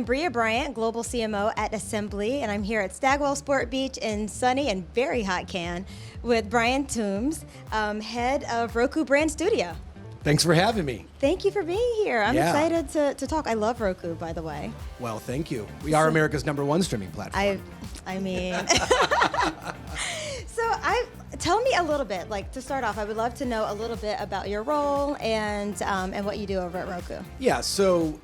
I'm Bria Bryant, Global CMO at Assembly, and I'm here at Stagwell Sport Beach in sunny and very hot Cannes with Brian Toombs, head of Roku Brand Studio. Thanks for having me. Thank you for being here. I'm excited to talk. I love Roku, by the way. Well, thank you. We are America's #1 streaming platform. I mean, tell me a little bit. Like, to start off, I would love to know a little bit about your role and what you do over at Roku. Yeah, so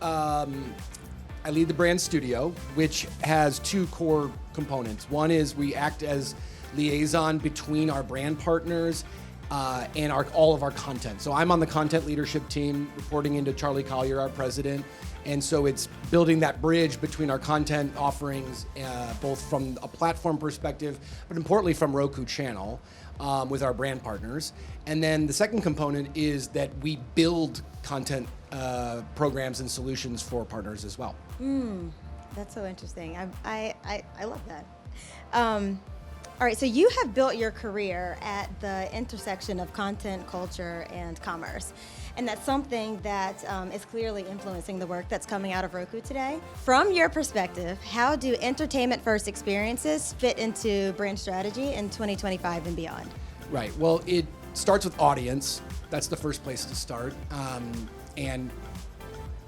I lead the brand studio, which has two core components. One is we act as liaison between our brand partners and all of our content. So I'm on the content leadership team, reporting into Charlie Collier, our president. And so it's building that bridge between our content offerings, both from a platform perspective, but importantly from Roku channel with our brand partners. And then the second component is that we build content programs and solutions for partners as well. That's so interesting. I love that. All right, so you have built your career at the intersection of content, culture, and commerce. And that's something that is clearly influencing the work that's coming out of Roku today. From your perspective, how do entertainment-first experiences fit into brand strategy in 2025 and beyond? Right, well, it starts with audience. That's the first place to start. And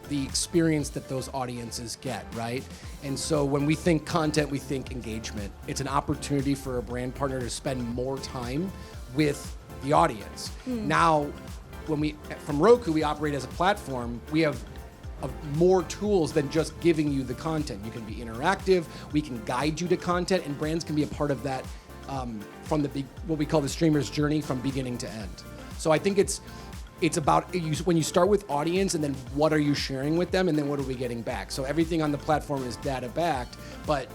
the experience that those audiences get, right? And so when we think content, we think engagement. It's an opportunity for a brand partner to spend more time with the audience. Now, from Roku, we operate as a platform. We have more tools than just giving you the content. You can be interactive, we can guide you to content, and brands can be a part of that from what we call the streamer's journey from beginning to end. So I think it's about when you start with audience, and then what are you sharing with them, and then what are we getting back? So everything on the platform is data backed, but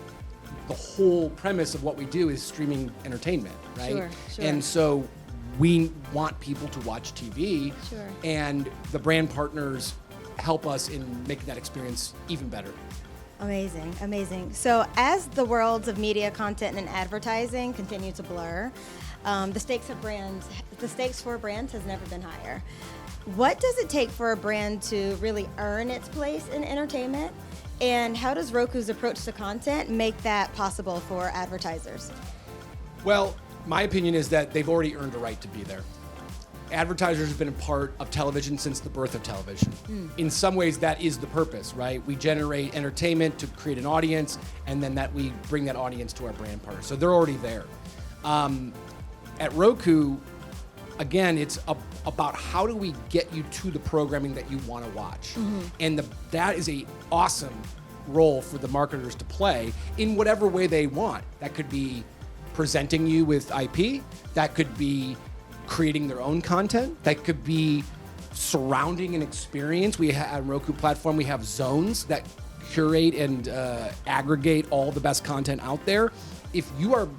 the whole premise of what we do is streaming entertainment, right? Sure. And so we want people to watch TV, and the brand partners help us in making that experience even better. Amazing. So as the worlds of media, content, and advertising continue to blur, the stakes for brands has never been higher. What does it take for a brand to really earn its place in entertainment? And how does Roku's approach to content make that possible for advertisers? Well, my opinion is that they've already earned a right to be there. Advertisers have been a part of television since the birth of television. In some ways, that is the purpose, right? We generate entertainment to create an audience, and then that we bring that audience to our brand partners. So they're already there. At Roku, again, it's about how do we get you to the programming that you want to watch. And that is a awesome role for the marketers to play in whatever way they want. That could be presenting you with IP, that could be creating their own content, that could be surrounding an experience. We have on Roku platform, we have zones that curate and aggregate all the best content out there. If you are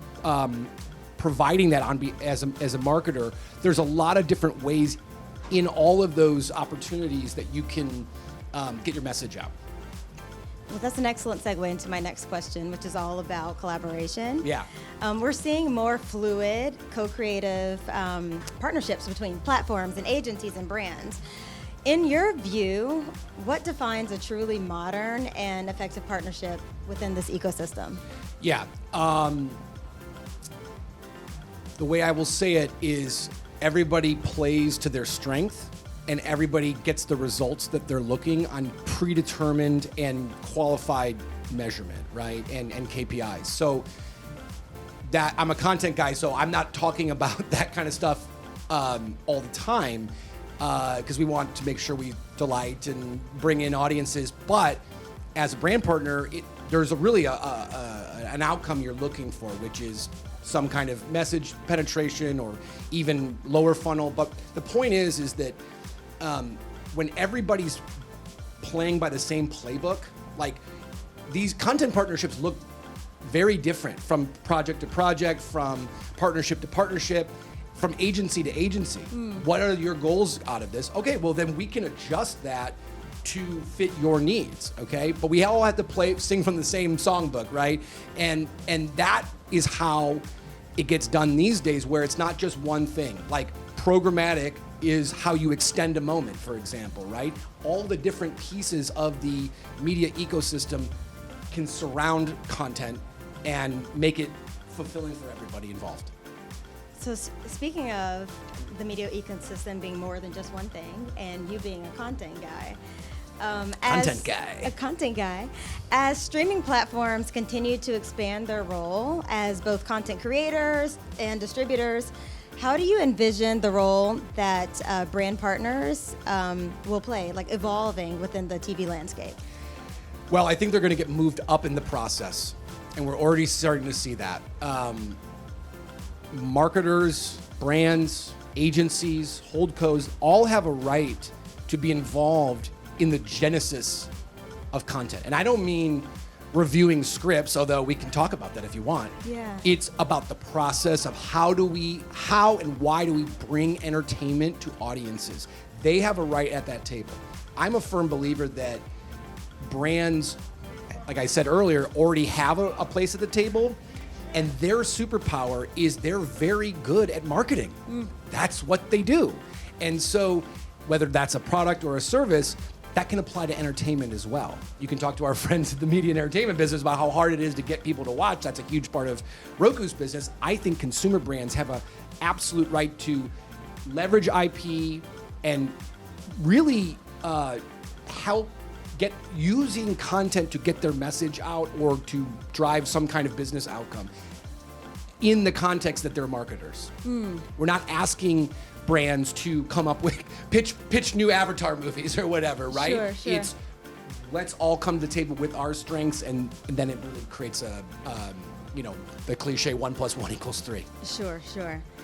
providing that as a marketer, there's a lot of different ways in all of those opportunities that you can get your message out. Well, that's an excellent segue into my next question, which is all about collaboration. Yeah. We're seeing more fluid, co-creative partnerships between platforms and agencies and brands. In your view, what defines a truly modern and effective partnership within this ecosystem? Yeah. The way I will say it is everybody plays to their strength, and everybody gets the results that they're looking on predetermined and qualified measurement, right? And KPIs. So that I'm a content guy, so I'm not talking about that kind of stuff all the time because we want to make sure we delight and bring in audiences. But as a brand partner, there's really an outcome you're looking for, which is some kind of message penetration or even lower funnel. But the point is that when everybody's playing by the same playbook, like these content partnerships look very different from project to project, from partnership to partnership, from agency to agency. What are your goals out of this? Okay, well then we can adjust that to fit your needs, okay? But we all have to sing from the same songbook, right? And that is how it gets done these days, where it's not just one thing. Like programmatic is how you extend a moment, for example, right? All the different pieces of the media ecosystem can surround content and make it fulfilling for everybody involved. So speaking of the media ecosystem being more than just one thing, and you being a content guy, a content guy, as streaming platforms continue to expand their role as both content creators and distributors, how do you envision the role that brand partners will play, like evolving within the TV landscape? Well, I think they're going to get moved up in the process, and we're already starting to see that. Marketers, brands, agencies, holdcos all have a right to be involved in the genesis of content. And I don't mean reviewing scripts, although we can talk about that if you want. Yeah. It's about the process of how and why do we bring entertainment to audiences. They have a right at that table. I'm a firm believer that brands, like I said earlier, already have a place at the table, and their superpower is they're very good at marketing. That's what they do. And so whether that's a product or a service, that can apply to entertainment as well. You can talk to our friends in the media and entertainment business about how hard it is to get people to watch. That's a huge part of Roku's business. I think consumer brands have an absolute right to leverage IP and really help get using content to get their message out or to drive some kind of business outcome in the context that they're marketers. We're not asking brands to come up with pitch new Avatar movies or whatever, right? Sure. It's let's all come to the table with our strengths, and then it really creates the cliche 1 + 1 = 3. Sure.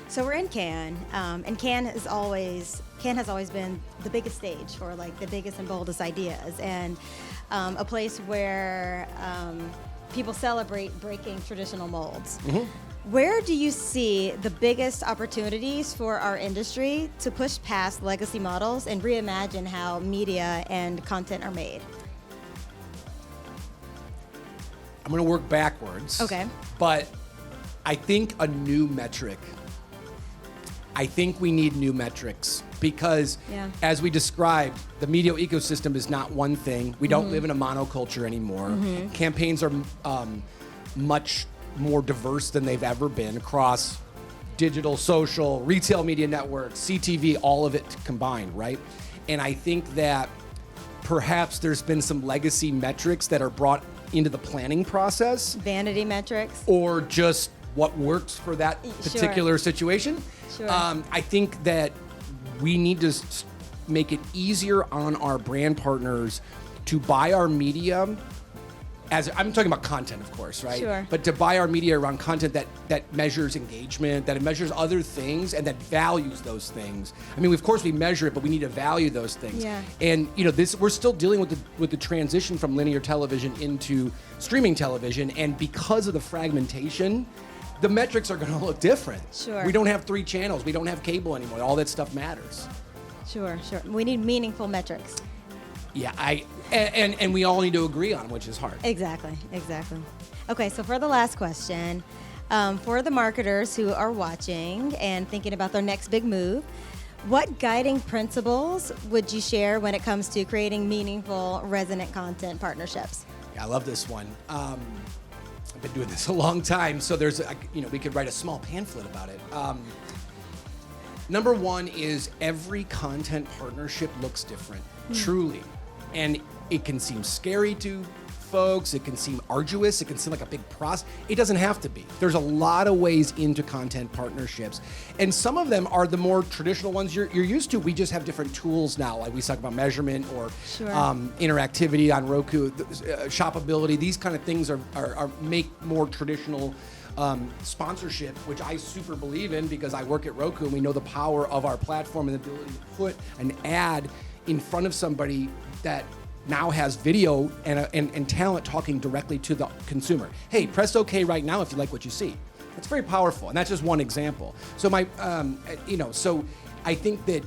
So we're in Cannes, and Cannes has always been the biggest stage for like the biggest and boldest ideas, and a place where people celebrate breaking traditional molds. Where do you see the biggest opportunities for our industry to push past legacy models and reimagine how media and content are made? I'm going to work backwards. Okay. But I think a new metric. I think we need new metrics because, as we described, the media ecosystem is not one thing. We don't live in a monoculture anymore. Campaigns are much more diverse than they've ever been across digital, social, retail media networks, CTV, all of it combined, right? And I think that perhaps there's been some legacy metrics that are brought into the planning process. Vanity metrics. Or just what works for that particular situation. Sure. I think that we need to make it easier on our brand partners to buy our media. As I'm talking about content, of course, right? Sure. But to buy our media around content that measures engagement, that it measures other things, and that values those things. I mean, of course, we measure it, but we need to value those things. Yeah. And we're still dealing with the transition from linear television into streaming television, and because of the fragmentation, the metrics are going to look different. Sure. We don't have 3 channels. We don't have cable anymore. All that stuff matters. Sure. We need meaningful metrics. Yeah, and we all need to agree on, which is hard. Exactly. Okay, so for the last question, for the marketers who are watching and thinking about their next big move, what guiding principles would you share when it comes to creating meaningful, resonant content partnerships? Yeah, I love this one. I've been doing this a long time, so we could write a small pamphlet about it. Number one is every content partnership looks different, truly. And it can seem scary to folks, it can seem arduous, it can seem like a big process. It doesn't have to be. There's a lot of ways into content partnerships. And some of them are the more traditional ones you're used to. We just have different tools now, like we talk about measurement or interactivity on Roku, shoppability. These kind of things are make more traditional sponsorship, which I super believe in because I work at Roku and we know the power of our platform and the ability to put an ad in front of somebody that now has video and talent talking directly to the consumer. Hey, press OK right now if you like what you see. That's very powerful, and that's just one example. So so I think that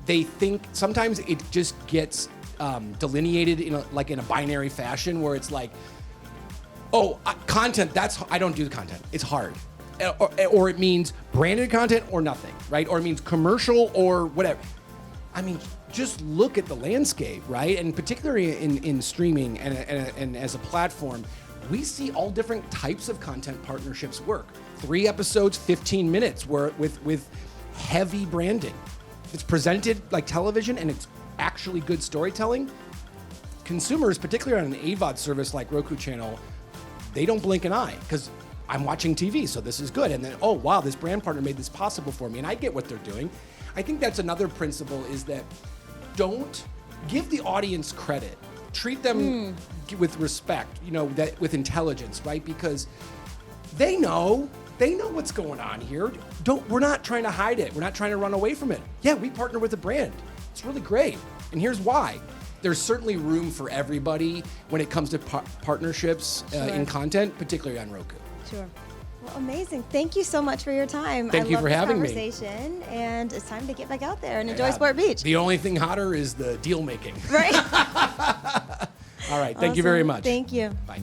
they think sometimes it just gets delineated in a binary fashion where it's like, content. I don't do the content. It's hard. or it means branded content or nothing, right? Or it means commercial or whatever. I mean, just look at the landscape, right? And particularly in streaming and as a platform, we see all different types of content partnerships work. 3 episodes, 15 minutes with heavy branding. It's presented like television and it's actually good storytelling. Consumers, particularly on an AVOD service like Roku channel, they don't blink an eye because I'm watching TV, so this is good. And then, oh, wow, this brand partner made this possible for me. And I get what they're doing. I think that's another principle is that don't give the audience credit. Treat them with respect, that with intelligence, right? Because they know what's going on here. We're not trying to hide it. We're not trying to run away from it. Yeah, we partner with a brand. It's really great. And here's why. There's certainly room for everybody when it comes to partnerships in content, particularly on Roku. Sure. Well, amazing. Thank you so much for your time. Thank you for having me. Conversation, and it's time to get back out there and enjoy Sport Beach. The only thing hotter is the deal making. Right. All right. Thank you very much. Thank you. Bye.